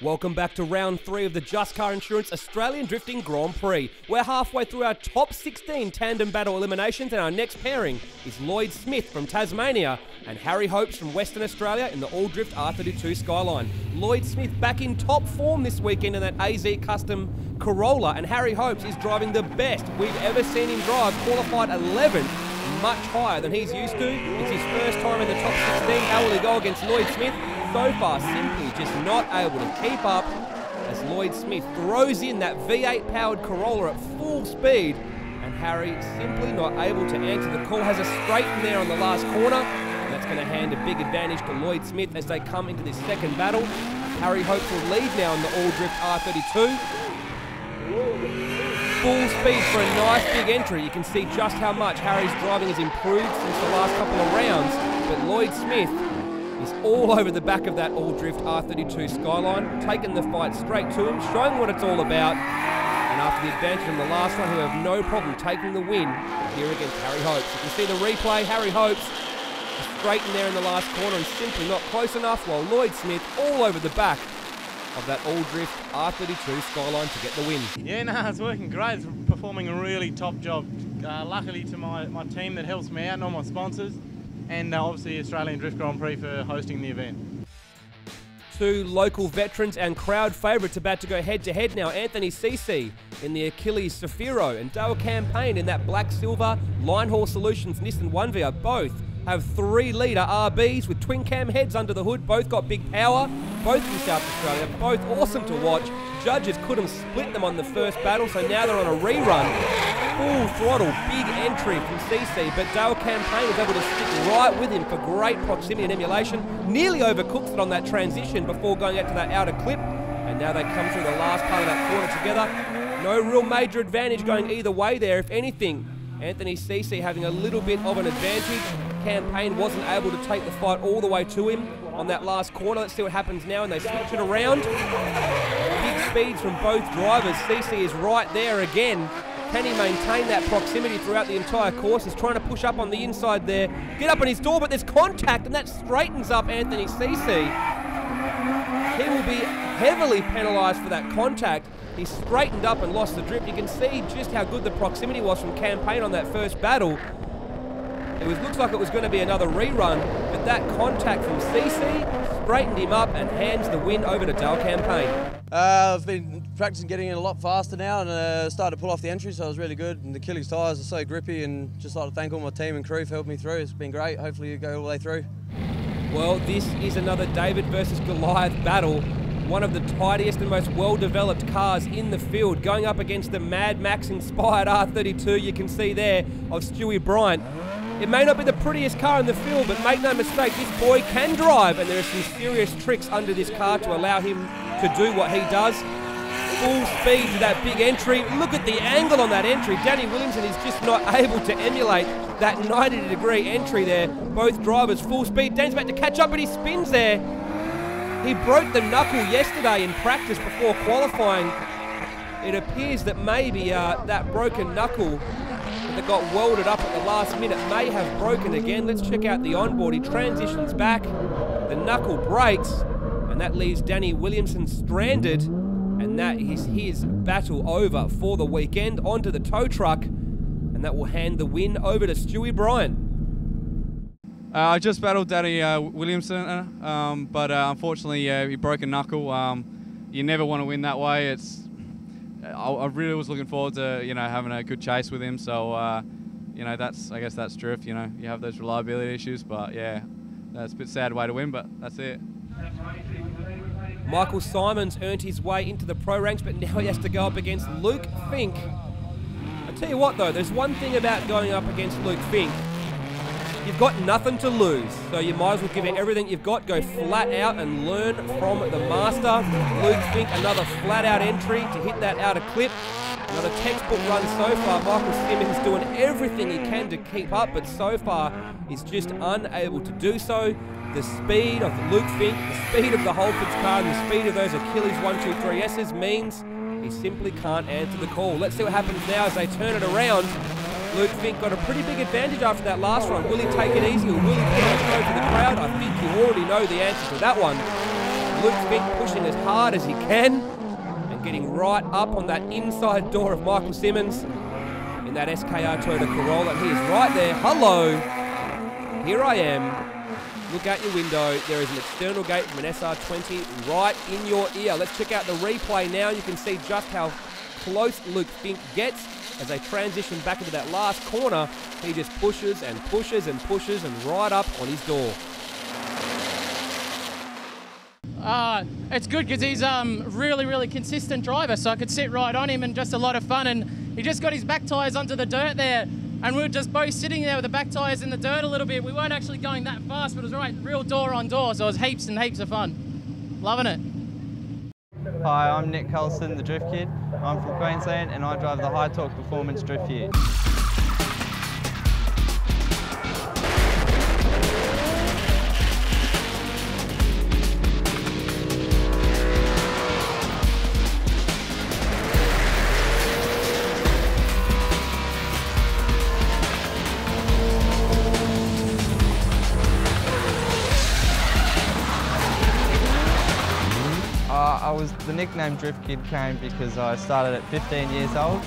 Welcome back to round 3 of the Just Car Insurance Australian Drifting Grand Prix. We're halfway through our top 16 tandem battle eliminations, and our next pairing is Lloyd Smith from Tasmania and Harry Hopes from Western Australia in the all-drift R32 Skyline. Lloyd Smith back in top form this weekend in that AZ Custom Corolla, and Harry Hopes is driving the best we've ever seen him drive, qualified 11th, much higher than he's used to. It's his first time in the top 16. How will he go against Lloyd Smith? So far, simply just not able to keep up as Lloyd Smith throws in that V8 powered Corolla at full speed, and Harry simply not able to answer the call. Has a straight in there on the last corner, and that's going to hand a big advantage to Lloyd Smith as they come into this second battle. Harry Hopes will lead now in the all-drift R32. Full speed for a nice big entry. You can see just how much Harry's driving has improved since the last couple of rounds, but Lloyd Smith is all over the back of that all-drift R32 Skyline, taking the fight straight to him, showing what it's all about, and after the advantage on the last one, he'll have no problem taking the win here against Harry Hopes. You can see the replay. Harry Hopes is straight in there in the last corner and simply not close enough, while Lloyd Smith all over the back of that all-drift R32 Skyline to get the win. Yeah, no, it's working great. It's performing a really top job. Luckily to my team that helps me out and all my sponsors, and obviously Australian Drift Grand Prix for hosting the event. Two local veterans and crowd favourites about to go head-to-head now. Anthony Cece in the Achilles Safiro and Dale Campaign in that black-silver Line Haul Solutions Nissan 1VR. Both have 3-litre RBs with twin-cam heads under the hood. Both got big power, both from South Australia, both awesome to watch. Judges couldn't split them on the first battle, so now they're on a rerun. Full throttle, big entry from CC, but Dale Campaign was able to stick right with him for great proximity and emulation. Nearly overcooked it on that transition before going out to that outer clip, and now they come through the last part of that corner together. No real major advantage going either way there. If anything, Anthony CC having a little bit of an advantage. Campaign wasn't able to take the fight all the way to him on that last corner. Let's see what happens now, and they switch it around. Big speeds from both drivers. CC is right there again. Can he maintain that proximity throughout the entire course? He's trying to push up on the inside there. Get up on his door, but there's contact, and that straightens up Anthony CC. He will be heavily penalised for that contact. He straightened up and lost the drift. You can see just how good the proximity was from Campaign on that first battle. Looks like it was going to be another rerun, but that contact from CC straightened him up and hands the win over to Dale Campaign. I've been practicing getting in a lot faster now, and started to pull off the entry, so it was really good. And the Achilles tyres are so grippy, and just like to thank all my team and crew for helping me through. It's been great. Hopefully you go all the way through. Well, this is another David versus Goliath battle. One of the tidiest and most well-developed cars in the field, going up against the Mad Max-inspired R32 you can see there of Stewie Bryant. It may not be the prettiest car in the field, but make no mistake, this boy can drive, and there are some serious tricks under this car to allow him to do what he does. Full speed to that big entry. Look at the angle on that entry. Danny Williamson is just not able to emulate that 90-degree entry there. Both drivers full speed. Dan's about to catch up, but he spins there. He broke the knuckle yesterday in practice before qualifying. It appears that maybe that broken knuckle that got welded up at the last minute may have broken again. Let's check out the onboard. He transitions back, the knuckle breaks, and that leaves Danny Williamson stranded, and that is his battle over for the weekend. Onto the tow truck, and that will hand the win over to Stewie Bryant. I just battled Danny Williamson, but unfortunately he broke a knuckle. You never want to win that way. I really was looking forward to having a good chase with him. So I guess that's drift. You have those reliability issues, but yeah, that's a bit sad way to win, but that's it. Michael Simons earned his way into the pro ranks, but now he has to go up against Luke Fink. I tell you what though, there's one thing about going up against Luke Fink. You've got nothing to lose, so you might as well give it everything you've got, go flat out and learn from the master. Luke Fink, another flat out entry to hit that outer clip. Another textbook run so far. Michael Simmons doing everything he can to keep up, but so far is just unable to do so. The speed of Luke Fink, the speed of the Holford's car, and the speed of those Achilles 123S's means he simply can't answer the call. Let's see what happens now as they turn it around. Luke Fink got a pretty big advantage after that last run. Will he take it easy or will he put on a show for the crowd? I think you already know the answer to that one. Luke Fink pushing as hard as he can and getting right up on that inside door of Michael Simmons in that SKR Toyota Corolla. And he is right there. Hello. Here I am. Look out your window. There is an external gate from an SR20 right in your ear. Let's check out the replay now. You can see just how close Luke Fink gets as they transition back into that last corner. He just pushes and pushes and pushes and right up on his door. It's good because he's really consistent driver, so I could sit right on him and just a lot of fun. And he just got his back tyres onto the dirt there, and we were just both sitting there with the back tyres in the dirt a little bit. We weren't actually going that fast, but it was right, real door on door, so it was heaps and heaps of fun. Loving it. Hi, I'm Nick Colson, the Drift Kid. I'm from Queensland and I drive the High Torque Performance Drift here. The nickname Drift Kid came because I started at 15 years old,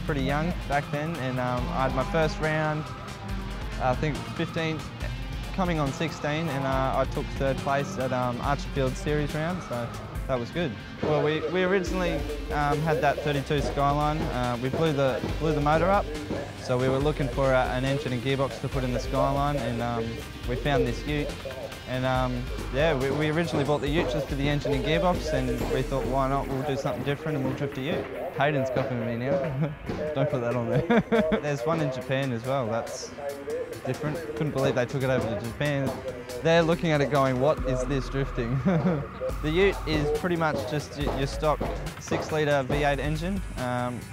pretty young back then, and I had my first round, I think 15, coming on 16, and I took third place at Archerfield Series round, so that was good. Well, we originally had that 32 Skyline. We blew the motor up, so we were looking for an engine and gearbox to put in the Skyline, and we found this ute. And yeah, we originally bought the ute just for the engine and gearbox, and we thought, why not, we'll do something different and we'll drift a ute. Hayden's copying me now. Don't put that on there. There's one in Japan as well, that's different. Couldn't believe they took it over to Japan. They're looking at it going, what is this drifting? The ute is pretty much just your stock 6-litre V8 engine,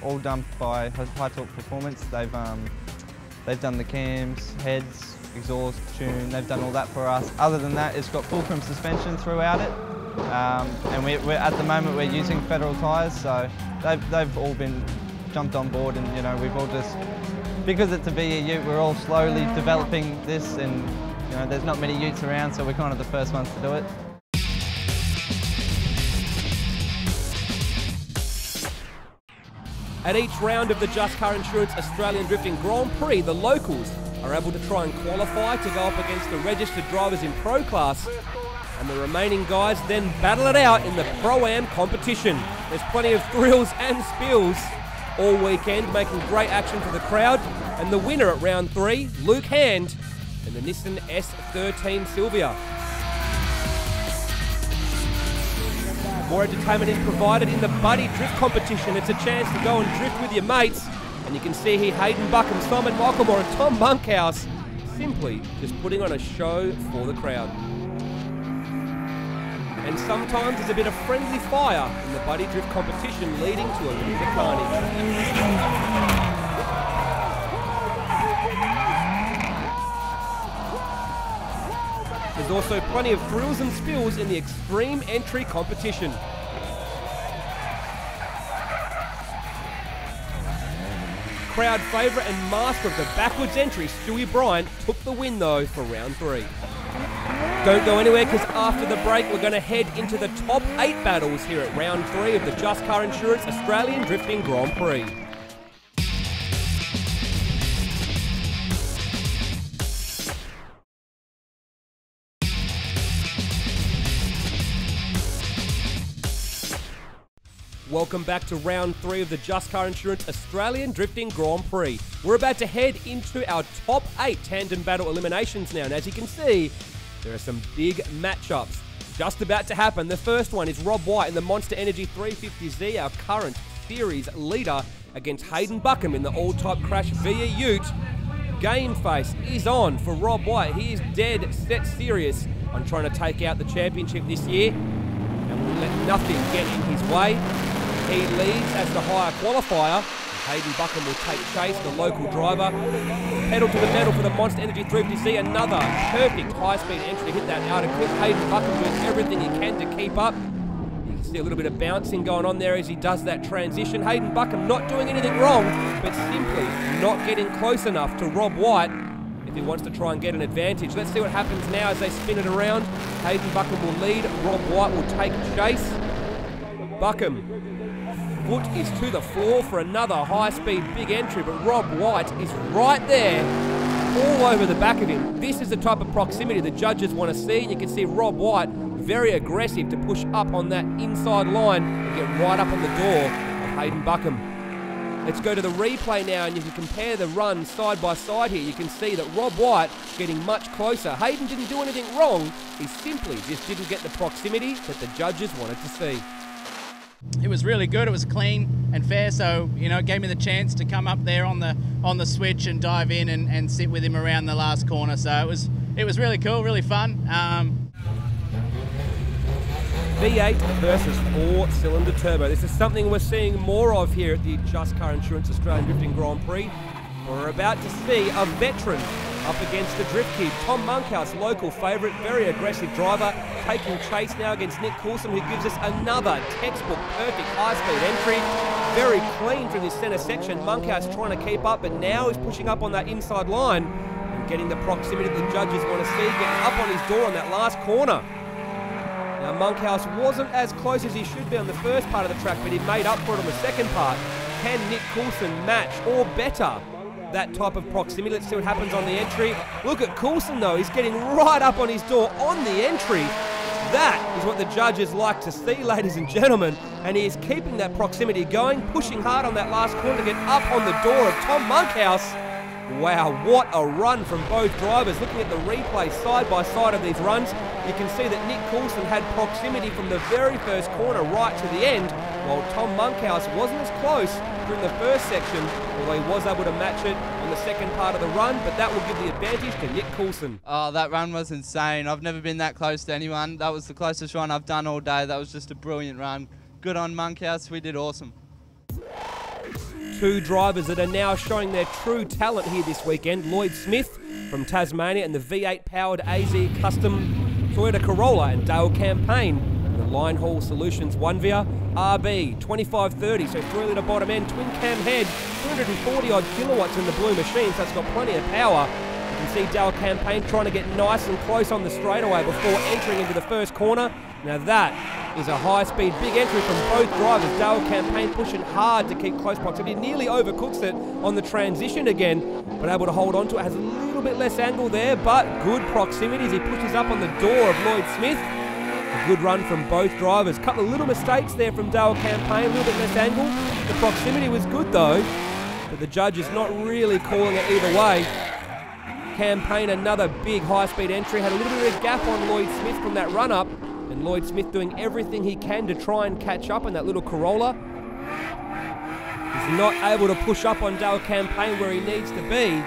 all dumped by High Torque Performance. They've done the cams, heads, exhaust, tune, they've done all that for us. Other than that, it's got fulcrum suspension throughout it, and we're at the moment we're using Federal tyres, so they've all been jumped on board, and you know, we've all just, because it's a VE ute, we're all slowly developing this, and you know, there's not many utes around, so we're kind of the first ones to do it. At each round of the Just Car Insurance Australian Drifting Grand Prix, the locals are able to try and qualify to go up against the registered drivers in Pro Class, and the remaining guys then battle it out in the Pro-Am competition. There's plenty of thrills and spills all weekend, making great action for the crowd, and the winner at round 3, Luke Hand, in the Nissan S13 Silvia. More entertainment is provided in the Buddy Drift competition. It's a chance to go and drift with your mates. And you can see here Hayden Buckham, Simon Michaelmore and Tom Monkhouse simply just putting on a show for the crowd. And sometimes there's a bit of friendly fire in the Buddy Drift competition, leading to a little bit of carnage. There's also plenty of thrills and spills in the Extreme Entry competition. Crowd favourite and master of the backwards entry, Stewie Bryant, took the win though for round 3. Don't go anywhere, because after the break we're going to head into the top 8 battles here at round 3 of the Just Car Insurance Australian Drifting Grand Prix. Welcome back to round 3 of the Just Car Insurance Australian Drifting Grand Prix. We're about to head into our top 8 tandem battle eliminations now, and as you can see, there are some big matchups just about to happen. The first one is Rob White in the Monster Energy 350Z, our current series leader, against Hayden Buckham in the all-type crash VE Ute. Game face is on for Rob White. He is dead set serious on trying to take out the championship this year, and will let nothing get in his way. He leads as the higher qualifier. Hayden Buckham will take chase, the local driver. Pedal to the metal for the Monster Energy 350Z. Another perfect high-speed entry to hit that outer clip. Hayden Buckham doing everything he can to keep up. You can see a little bit of bouncing going on there as he does that transition. Hayden Buckham not doing anything wrong, but simply not getting close enough to Rob White. if he wants to try and get an advantage. Let's see what happens now as they spin it around. Hayden Buckham will lead. Rob White will take chase. Buckham, foot is to the floor for another high-speed big entry, but Rob White is right there, all over the back of him. This is the type of proximity the judges want to see, and you can see Rob White very aggressive to push up on that inside line and get right up on the door of Hayden Buckham. Let's go to the replay now, and you can compare the run side by side here. You can see that Rob White getting much closer. Hayden didn't do anything wrong. He simply just didn't get the proximity that the judges wanted to see. It was really good. It was clean and fair, so it gave me the chance to come up there on the switch and dive in and sit with him around the last corner. So it was really cool, really fun. V8 versus 4-cylinder turbo. This is something we're seeing more of here at the Just Car Insurance Australian Drifting Grand Prix. We're about to see a veteran up against the drift kid. Tom Monkhouse, local favourite, very aggressive driver, taking chase now against Nick Coulson, who gives us another textbook perfect high-speed entry. Very clean from this centre section. Monkhouse trying to keep up, but now he's pushing up on that inside line and getting the proximity that the judges want to see, getting up on his door on that last corner. Now, Monkhouse wasn't as close as he should be on the first part of the track, but he made up for it on the second part. Can Nick Coulson match or better that type of proximity? Let's see what happens on the entry. Look at Coulson, though. He's getting right up on his door on the entry. That is what the judges like to see, ladies and gentlemen. And he is keeping that proximity going, pushing hard on that last corner to get up on the door of Tom Monkhouse. Wow, what a run from both drivers. Looking at the replay side by side of these runs, you can see that Nick Coulson had proximity from the very first corner right to the end, while Tom Monkhouse wasn't as close during the first section, although he was able to match it on the second part of the run, but that will give the advantage to Nick Coulson. Oh, that run was insane. I've never been that close to anyone. That was the closest run I've done all day. That was just a brilliant run. Good on Monkhouse, we did awesome. Two drivers that are now showing their true talent here this weekend. Lloyd Smith from Tasmania and the V8 powered AZ Custom Toyota Corolla, and Dale Campaign and the Line Haul Solutions 1VIA RB 2530, so 3-litre bottom end, twin cam head, 240 odd kilowatts in the blue machine, so it's got plenty of power. You can see Dale Campaign trying to get nice and close on the straightaway before entering into the first corner. Now that is a high-speed big entry from both drivers. Dale Campaign pushing hard to keep close proximity. Nearly overcooks it on the transition again, but able to hold on to it. Has a little bit less angle there, but good proximity as he pushes up on the door of Lloyd Smith. A good run from both drivers. A couple of little mistakes there from Dale Campaign, a little bit less angle. The proximity was good though, but the judge is not really calling it either way. Campaign, another big high-speed entry. Had a little bit of a gap on Lloyd Smith from that run-up, and Lloyd Smith doing everything he can to try and catch up on that little Corolla. He's not able to push up on Dale Campaign where he needs to be.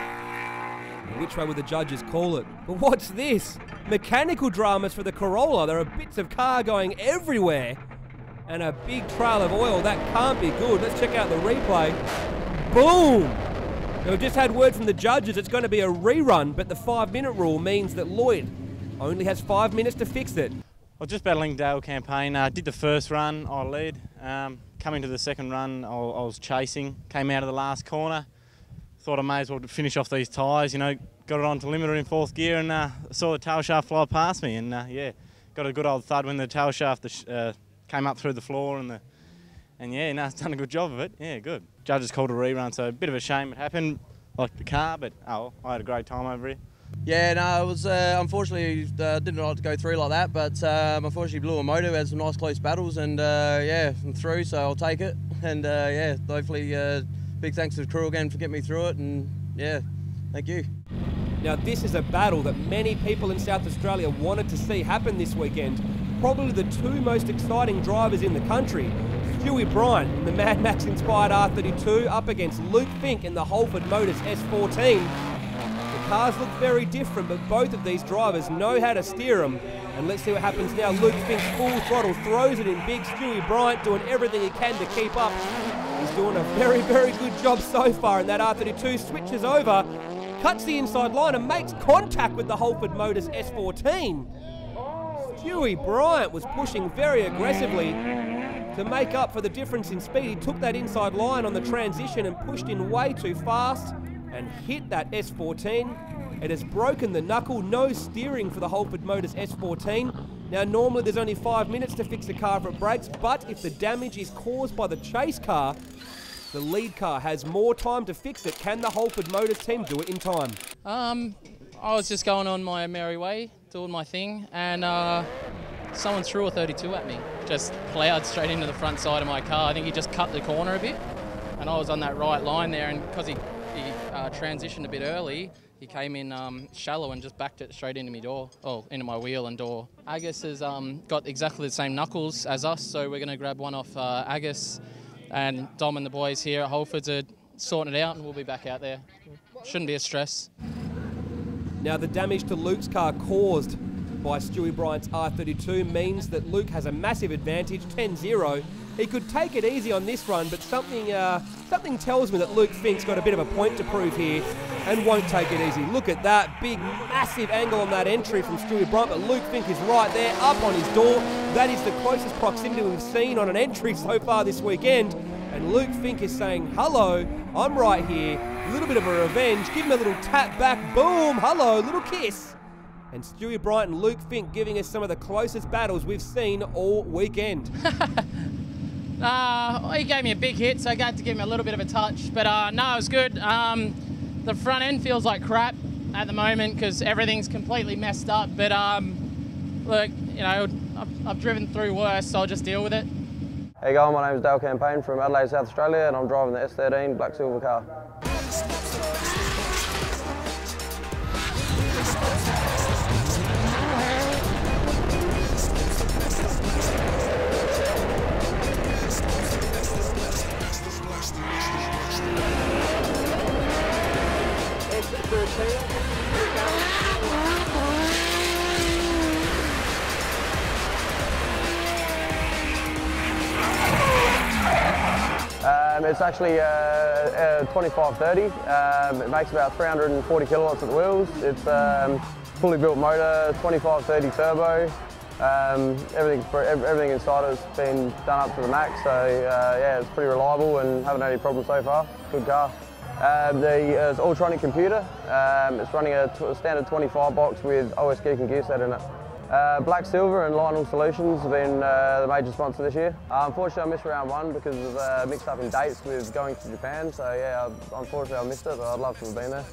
Which way would the judges call it? But what's this? Mechanical dramas for the Corolla. There are bits of car going everywhere, and a big trail of oil. That can't be good. Let's check out the replay. Boom! Now, we've just had word from the judges it's going to be a rerun, but the 5-minute rule means that Lloyd only has 5 minutes to fix it. I was just battling Dale Campaign. Did the first run, I led. Coming to the second run, I was chasing. Came out of the last corner. Thought I may as well finish off these tyres. Got it on to limiter in 4th gear, and saw the tail shaft fly past me. And yeah, got a good old thud when the tail shaft came up through the floor, and yeah, no, it's done a good job of it. Yeah, good. Judges called a rerun, so a bit of a shame it happened, like the car, but oh, I had a great time over here. Yeah, no, it was unfortunately didn't like to go through like that, but unfortunately blew a motor. We had some nice close battles, and yeah, I'm through, so I'll take it. And yeah, hopefully, big thanks to the crew again for getting me through it, and yeah, thank you. Now this is a battle that many people in South Australia wanted to see happen this weekend. Probably the two most exciting drivers in the country. Stewie Bryant in the Mad Max inspired R32 up against Luke Fink in the Holford Motors S14. The cars look very different, but both of these drivers know how to steer them. And let's see what happens now. Luke Fink's full throttle, throws it in big. Stewie Bryant doing everything he can to keep up. He's doing a very, very good job so far, and that R32 switches over, cuts the inside line and makes contact with the Holford Motors S14. Stewie Bryant was pushing very aggressively to make up for the difference in speed. He took that inside line on the transition and pushed in way too fast and hit that S14. It has broken the knuckle, no steering for the Holford Motors S14. Now normally there's only 5 minutes to fix a car if it breaks, but if the damage is caused by the chase car, the lead car has more time to fix it. Can the Holford Motors team do it in time? I was just going on my merry way, doing my thing, and someone threw a 32 at me. Just plowed straight into the front side of my car. I think he just cut the corner a bit, and I was on that right line there, and because he transitioned a bit early, he came in shallow and just backed it straight into my door, into my wheel and door. Agus has got exactly the same knuckles as us, so we're going to grab one off Agus, and Dom and the boys here at Holford's are sorting it out, and we'll be back out there. Shouldn't be a stress. Now the damage to Luke's car caused by Stewie Bryant's R32 means that Luke has a massive advantage, 10-0. He could take it easy on this run, but something tells me that Luke Fink's got a bit of a point to prove here and won't take it easy. Look at that big, massive angle on that entry from Stewie Bryant, but Luke Fink is right there, up on his door. That is the closest proximity we've seen on an entry so far this weekend. And Luke Fink is saying, hello, I'm right here. A little bit of a revenge. Give him a little tap back. Boom. Hello. Little kiss. And Stewie Bryant and Luke Fink giving us some of the closest battles we've seen all weekend. He gave me a big hit, so I got to give him a little bit of a touch. But no, it was good. The front end feels like crap at the moment because everything's completely messed up. But look, you know, I've driven through worse, so I'll just deal with it. How you going? My name is Dale Campaign from Adelaide, South Australia, and I'm driving the S13 black silver car. It's actually 2530. It makes about 340 kilowatts at the wheels. It's fully built motor, 2530 turbo. Everything inside has been done up to the max, so yeah, it's pretty reliable and haven't had any problems so far. Good car. It's Ultronic computer. It's running a standard 25 box with OS Geek and gear set in it. Black Silver and Lionel Solutions have been the major sponsor this year. Unfortunately, I missed round one because of a mix-up in dates with going to Japan. So yeah, unfortunately I missed it, but I'd love to have been there.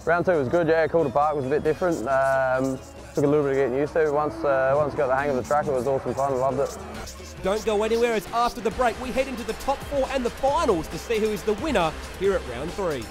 Round two was good. Yeah, Calder Park was a bit different. Took a little bit of getting used to. Once got the hang of the track, it was awesome fun. I loved it. Don't go anywhere, as after the break we head into the top four and the finals to see who is the winner here at round three.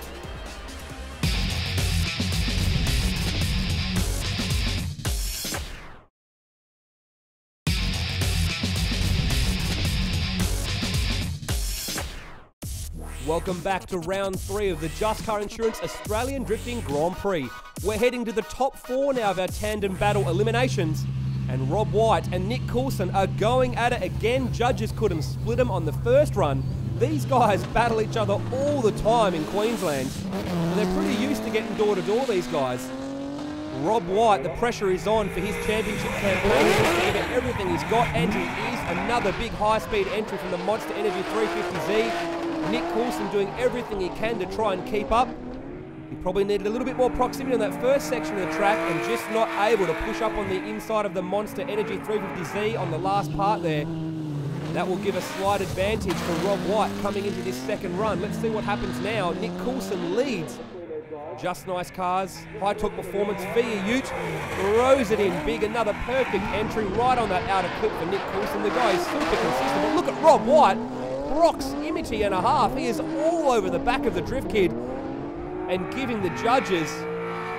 Welcome back to round three of the Just Car Insurance Australian Drifting Grand Prix. We're heading to the top four now of our tandem battle eliminations. And Rob White and Nick Coulson are going at it again. Judges couldn't split them on the first run. These guys battle each other all the time in Queensland. And they're pretty used to getting door to door, these guys. Rob White, the pressure is on for his championship campaign. He's going to give it everything he's got, and he is. Another big high-speed entry from the Monster Energy 350Z. Nick Coulson doing everything he can to try and keep up. He probably needed a little bit more proximity on that first section of the track and just not able to push up on the inside of the Monster Energy 350Z on the last part there. That will give a slight advantage for Rob White coming into this second run. Let's see what happens now. Nick Coulson leads. Just Nice Cars, High Torque Performance, Via Ute, throws it in big. Another perfect entry right on that outer clip for Nick Coulson. The guy is super consistent, but look at Rob White. Proximity and a half. He is all over the back of the Drift Kid and giving the judges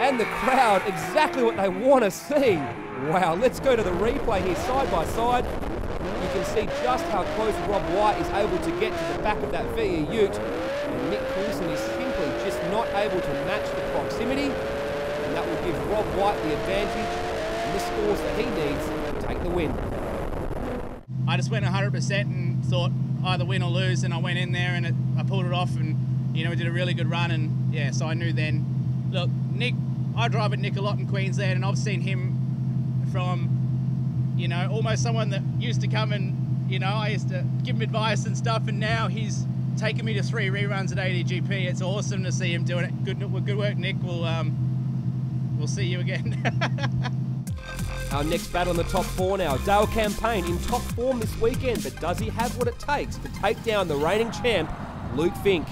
and the crowd exactly what they want to see. Wow, let's go to the replay here side by side. You can see just how close Rob White is able to get to the back of that Via Ute. And Nick Coulson is simply just not able to match the proximity. And that will give Rob White the advantage and the scores that he needs to take the win. I just went 100% and thought either win or lose, and I went in there and I pulled it off, and you know, we did a really good run, and yeah, so I knew then. Look, Nick, I drive with Nick a lot in Queensland, and I've seen him from, you know, almost someone that used to come and, you know, I used to give him advice and stuff, and now he's taken me to 3 reruns at ADGP. It's awesome to see him doing it. Good work, Nick. We'll we'll see you again. Our next battle in the top 4 now. Dale Campaign in top form this weekend, but does he have what it takes to take down the reigning champ, Luke Fink?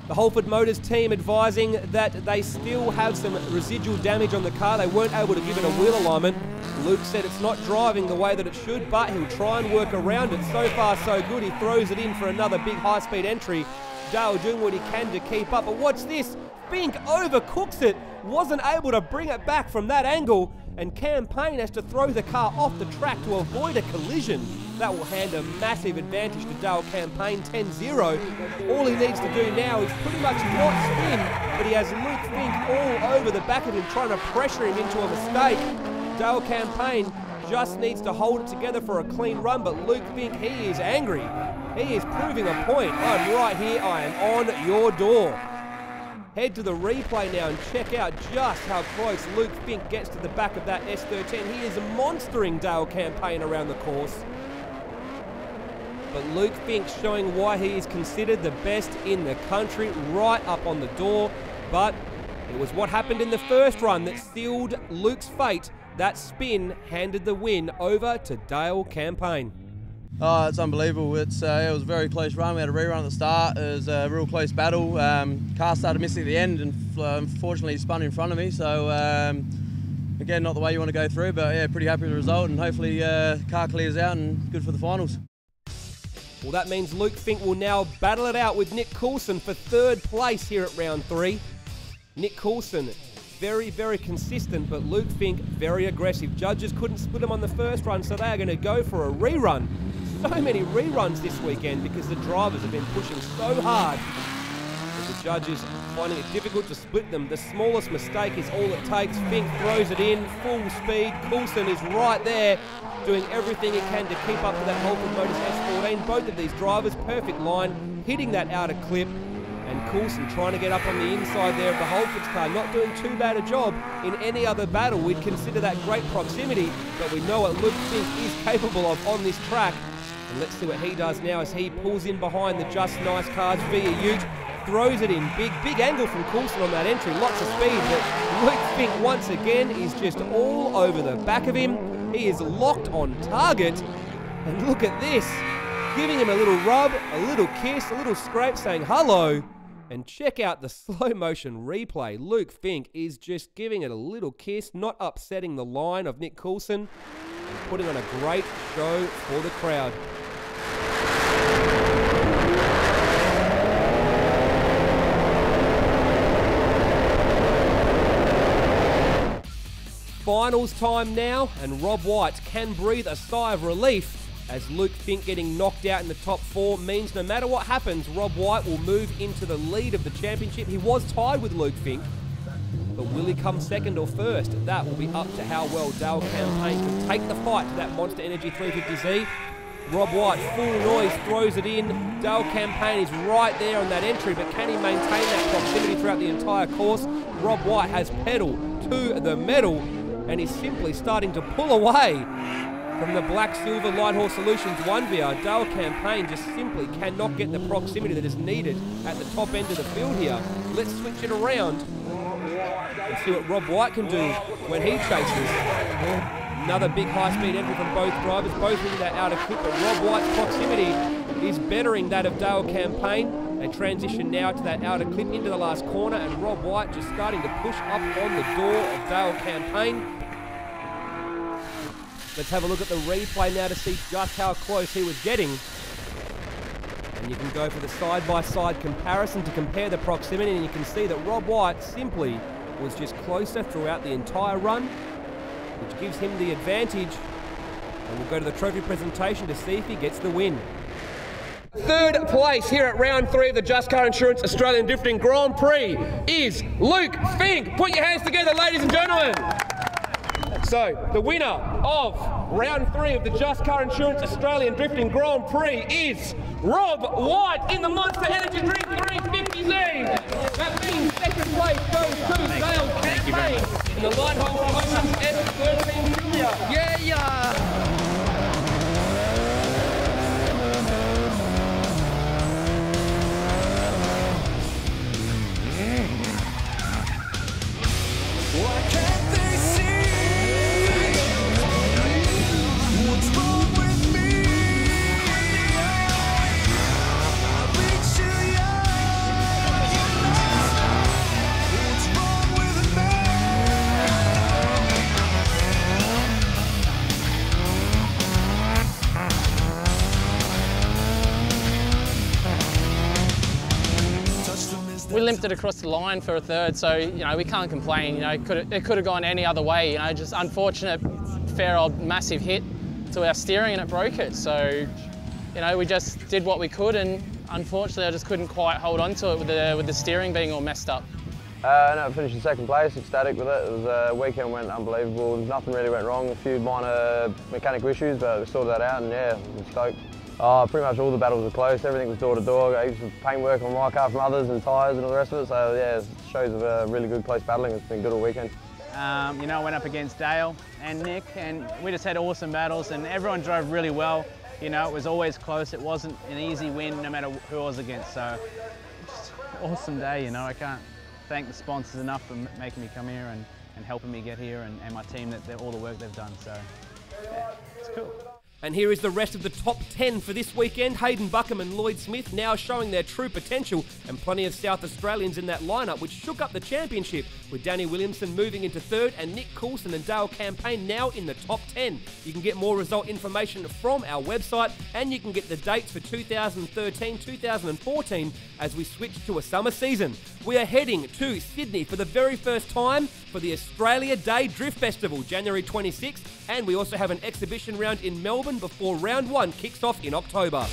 The Holford Motors team advising that they still have some residual damage on the car. They weren't able to give it a wheel alignment. Luke said it's not driving the way that it should, but he'll try and work around it. So far, so good. He throws it in for another big high-speed entry. Dale doing what he can to keep up, but watch this. Fink overcooks it. Wasn't able to bring it back from that angle, and Campaign has to throw the car off the track to avoid a collision. That will hand a massive advantage to Dale Campaign, 10-0. All he needs to do now is pretty much not spin, but he has Luke Fink all over the back of him, trying to pressure him into a mistake. Dale Campaign just needs to hold it together for a clean run, but Luke Fink, he is angry. He is proving a point. I'm right here, I am on your door. Head to the replay now and check out just how close Luke Fink gets to the back of that S13. He is monstering Dale Campaign around the course. But Luke Fink showing why he is considered the best in the country, right up on the door. But it was what happened in the first run that sealed Luke's fate. That spin handed the win over to Dale Campaign. Oh, it's unbelievable. It was a very close run. We had a rerun at the start. It was a real close battle. Car started missing at the end, and unfortunately he spun in front of me. So again, not the way you want to go through, but yeah, pretty happy with the result, and hopefully car clears out and good for the finals. Well, that means Luke Fink will now battle it out with Nick Coulson for 3rd place here at round 3. Nick Coulson, very, very consistent, but Luke Fink, very aggressive. Judges couldn't split him on the first run, so they are going to go for a rerun. So many reruns this weekend because the drivers have been pushing so hard that the judges finding it difficult to split them. The smallest mistake is all it takes. Fink throws it in, full speed. Coulson is right there, doing everything he can to keep up to that Holford Motors S14. Both of these drivers, perfect line, hitting that outer clip. And Coulson trying to get up on the inside there of the Holford's car, not doing too bad a job. In any other battle, we'd consider that great proximity, but we know what Luke Fink is capable of on this track. And let's see what he does now as he pulls in behind the Just Nice cars via Ute, throws it in. Big angle from Coulson on that entry, lots of speed, but Luke Fink once again is just all over the back of him. He is locked on target, and look at this, giving him a little rub, a little kiss, a little scrape, saying hello. And check out the slow motion replay. Luke Fink is just giving it a little kiss, not upsetting the line of Nick Coulson, and putting on a great show for the crowd. Finals time now, and Rob White can breathe a sigh of relief as Luke Fink getting knocked out in the top 4 means no matter what happens, Rob White will move into the lead of the championship. He was tied with Luke Fink, but will he come second or first? That will be up to how well Dale Campaign can take the fight to that Monster Energy 350Z. Rob White, full noise, throws it in. Dale Campaign is right there on that entry, but can he maintain that proximity throughout the entire course? Rob White has pedal to the metal, and is simply starting to pull away from the Black Silver Light Horse Solutions 1VR. Dale Campaign just simply cannot get the proximity that is needed at the top end of the field here. Let's switch it around and see what Rob White can do when he chases. Another big high-speed entry from both drivers, both into that outer clip, but Rob White's proximity is bettering that of Dale Campaign. They transition now to that outer clip into the last corner, and Rob White just starting to push up on the door of Dale Campaign. Let's have a look at the replay now to see just how close he was getting. And you can go for the side-by-side comparison to compare the proximity, and you can see that Rob White simply was just closer throughout the entire run, which gives him the advantage. And we'll go to the trophy presentation to see if he gets the win. 3rd place here at round 3 of the Just Car Insurance Australian Drifting Grand Prix is Luke Fink. Put your hands together, ladies and gentlemen. So, the winner of round 3 of the Just Car Insurance Australian Drifting Grand Prix is Rob White in the Monster Energy Drink 350Z. That means 2nd place goes to Dale Campaign in the Light Horse Solutions S13 Junior. Yeah! Why can't sprinted across the line for a third, so you know we can't complain. You know, it could have gone any other way. You know, just unfortunate, fair old massive hit to our steering and it broke it. So, you know, we just did what we could, and unfortunately, I just couldn't quite hold on to it with the steering being all messed up. No, I finished in second place, ecstatic with it. It was weekend went unbelievable. Nothing really went wrong. A few minor mechanical issues, but we sorted that out, and yeah, I'm stoked. Pretty much all the battles were close. Everything was door to door. Got heaps of paintwork on my car from others and tyres and all the rest of it. So yeah, it shows of really good close battling. It's been good all weekend. You know, I went up against Dale and Nick, and we just had awesome battles, and everyone drove really well. You know, it was always close. It wasn't an easy win, no matter who I was against. So, just an awesome day. You know, I can't thank the sponsors enough for making me come here and helping me get here, and my team, all the work they've done. So, yeah, it's cool. And here is the rest of the top 10 for this weekend. Hayden Buckham and Lloyd Smith now showing their true potential, and plenty of South Australians in that lineup, which shook up the championship, with Danny Williamson moving into third and Nick Coulson and Dale Campaign now in the top 10. You can get more result information from our website, and you can get the dates for 2013-2014 as we switch to a summer season. We are heading to Sydney for the very first time for the Australia Day Drift Festival, January 26th, and we also have an exhibition round in Melbourne before round 1 kicks off in October.